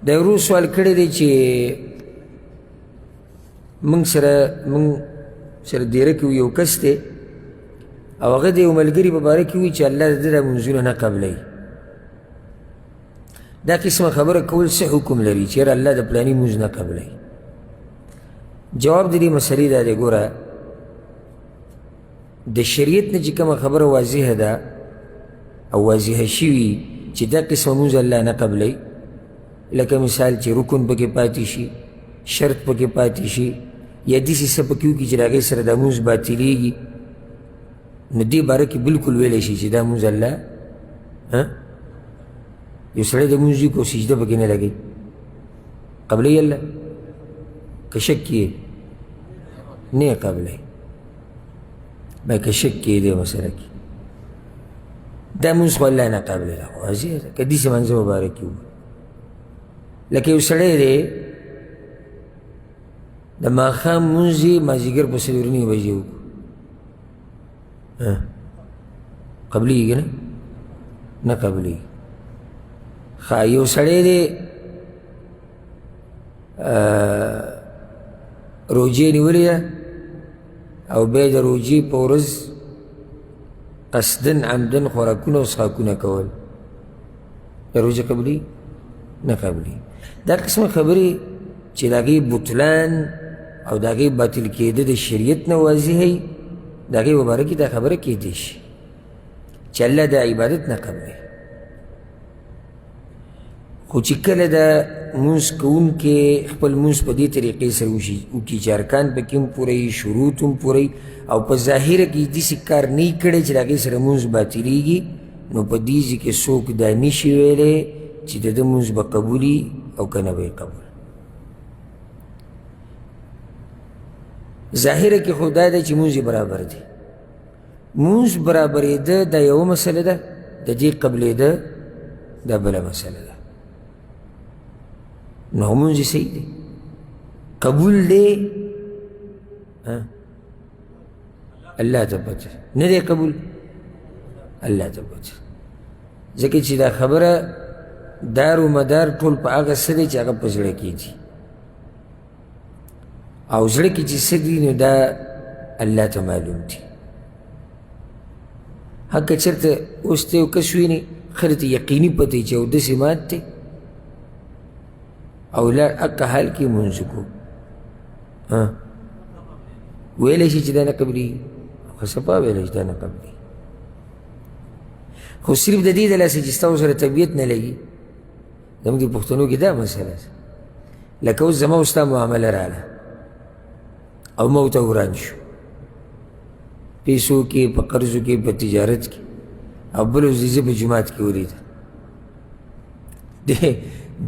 د ورو سوال کړی دی چې موږ سره دیره کې یو کس دی او هغه د یو ملګري په باره کې وایي چې الله د ده دا لمونځونه نه قبلوي. دا قسمه خبره کول څه حکم لري چې یاره الله د فلاني لمونځ نه قبلوي؟ جواب د دې مسلې دا دی، ګوره د شریعت نه چې کومه خبره واضحه ده او واضحه شوي چې دا قسمه لمونځ الله نه قبلوي، لکه مثال چې رکن پکې پاتې شي، شرط پکې پاتې شي، یا داسې څه پکې وکړي چې د هغې سره دا لمونځ باطلېږي، نو دې باره کې بلکل ویلی شي چې دا لمونځ الله یو سړی د لمونځ وکړي او سجده پکې نه لګوي، قبلوي الله؟ که شک یې نه یې قبلوي، باید که شک یې دې مسله کې دا لمونځ خو الله نه قبلوي، دا خو واضح ده. که داسې منځه مبارک کې وګورو، لکه یو سړی دی د ماښام لمونځ یې مازدیګر په 4:30 بجې وکړو، قبلېږي نه قبلېږي. ښه یو سړی دی روجې نیولې ده او بیا د روجې په ورځ قصدن عمدن خوراکونه او څښاکونه کول، د روجې قبلېږي نه قبلېږي. دا قسمه خبرې چې د هغې بطلان او د هغې باطل کېده د شریعت نه واضحوي، د هغې مباره کې دا خبره کېدی شي چې الله دا عبادت نه قبلوي. خو چې کله د لمونځ کوونکی خپل لمونځ په دې طریقې سره وکړي چې ارکان پکې هم پوره وي، شروط هم پوره وي، او په ظاهره کې داسې کار نه یې کړی چې د هغې سره لمونځ باطلېږي، نو په دې ځای کې څوک دا نشي ویلی چې د ده لمونځ به قبولي او که نه به یې قبول. ظاهره کې خو دا ده چې لمونځ یې برابر دی، لمونځ برابرېده دا یوه مسله ده، د دې قبلېده دا بله مسله ده. نو لمونځ یې صحیح دی، قبول دی الله ته پته، نه دی قبول الله ته پته. ځکه چې دا خبره دار و مدار ټول په هغه څه دی چې هغه په زړه کې دي، او زړه کې چې څه دي نو دا الله ته معلوم دي. هکه چېرته اوس ته یو کس ویني خلک ته یقیني پته چې اودسې مات دی او لاړ هکه حال کې لمونځ وکړو، ویلی شي چې دا نه قبلېږي؟ خو صفا ویلی چې دا نه قبلېږي. خو صرف د دې د لاسه چې ستا سره طبیعت نه لګي، زموږ د پښتنو کې دا مسله ده، لکه اوس زما او ستا معامله راغله او ما ورته وران شو، پیسو کې، په قرضو کې، په تجارت کې، او بل ورځ زه په جومات کې ولیده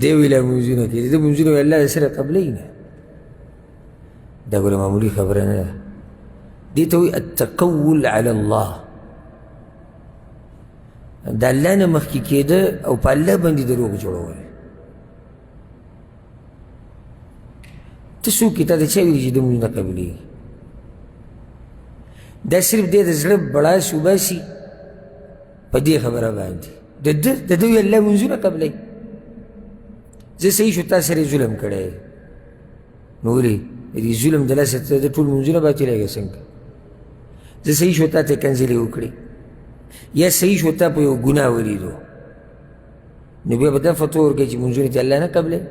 دی ویله لمونځونه کوي، د لمونځونه وی الله سره قبلوي نه. دا ګوره معمولي خبره نه ده، دې ته وایي التقول علی الله، د الله نه مخکې کېده او په الله باندې دروغ جوړول. ته څوک یې؟ تا ته چا ویلي چې د لمونځ نه قبلېږي؟ دا صرف دی د زړه بړاس وباسي په دې خبره باندې، د ده وی الله لمونځونه قبلوي. زه صحیح شو تا سره ظلم کړی، نو ولې د دې ظلم د لاسه د ټول لمونځونه باطلېږي څنګه؟ زه صحیح شو تا ته کنځلې وکړې، یا صحیح شو تا په یو ګناه ولیدو، نو بیا به دا فتوا ورکوي چې لمونځونه دې الله نه قبلوي؟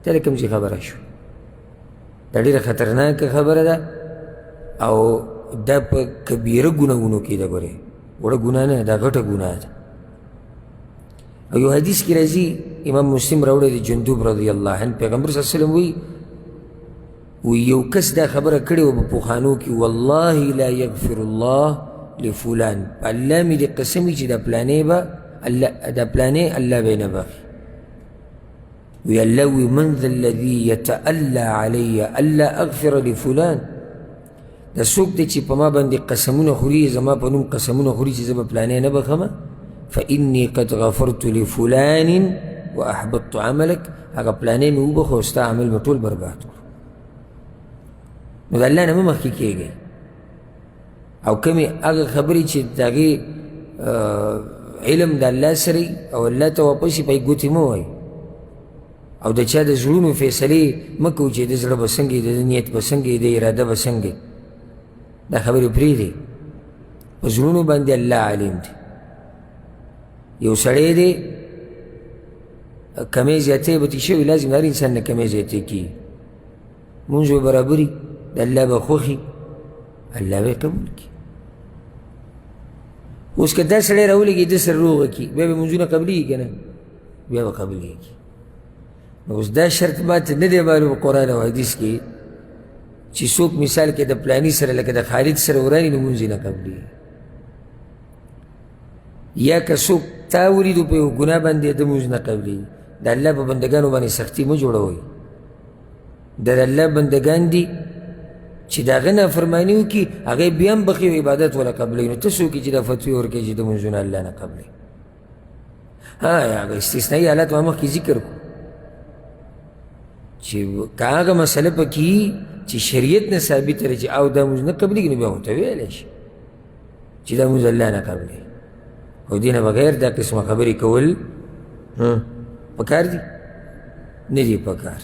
ته له کوم ځای خبره شو؟ دا ډېره خطرناکه خبره ده، او دا په کبیره ګناهونو کې ده. ګورې وړه ګناه نه، دا غټه ګناه ده. او یو حدیث کې راځي، امام مسلم راوړی دی، جندوب رضی الله عنه، پیغمبر صلی الله علیه وسلم وی یو کس دا خبره کړې وه په پخوانو کې، والله لا یغفر الله لفلان، الله مې دې قسم وي چې دا پلانې به دا پلانې الله به یې نه بخي. وی الله وی من ذا الذي يتألى علي الا اغفر لفلان، دا څوک دی چې په ما باندې قسمونه خوري، زما په نوم قسمونه خوري چې زه به پلانې نه بخمه، فإني قد غفرت لفلان واحبطت عملك، هغه پلانې مې وبخو او ستا عمل مې ټول برباد کړو. نو د الله نه مه مخکې کېږئ، او کمې هغه خبرې چې د هغې علم د الله سره او الله ته واپس شي په یې ګوتې مه وایي، او د چا د زړونو فیصلې مه کوو چې د زړه به څنګه د نیت به څنګه د اراده به څنګه دا خبرې پرېږدئ په زړونو باندې الله علیم دی یو سړی دی کمی زیاتې به تي شوي لازم هر انسان نه کمی زیاتې کېږي مونځ به برابري د الله به خوښي الله به یې قبول کړي اوس که دا سړی راولګي ده سره روغه کړي بیا به مونځونه قبلېږي که نه بیا به قبلېږي نو اوس دا شرط ماته نه دی معلوم قرآن او حدیث کې چې څوک مثال کې د پلاني سره لکه د خالد سره وراني نو مونځ یې نه قبلېږي یا که څوک تا ولیدو په یو ګناه باندې د مونځ نه قبلېږي د الله په بندګانو باندې سختي مه جوړوئ د الله بندګان دي چې د هغه نافرماني وکړي هغه بیا هم بخي او عبادت ولا قبلوي نو ته څوک چې دا فتوی ورکوي چې د مونځونه الله نه قبلوي هغه استثنایي حالات ما مخکې ذکر کړو چې که هغه مسله پکې چې شریعت نه ثابته ده چې او دا مونځ نه قبلېږي نو بیا ورته ویلی شي چې دا مونځ الله نه قبلوي او دې نه بغیر دا قسمه خبرې کول پکار دي نه دي پکار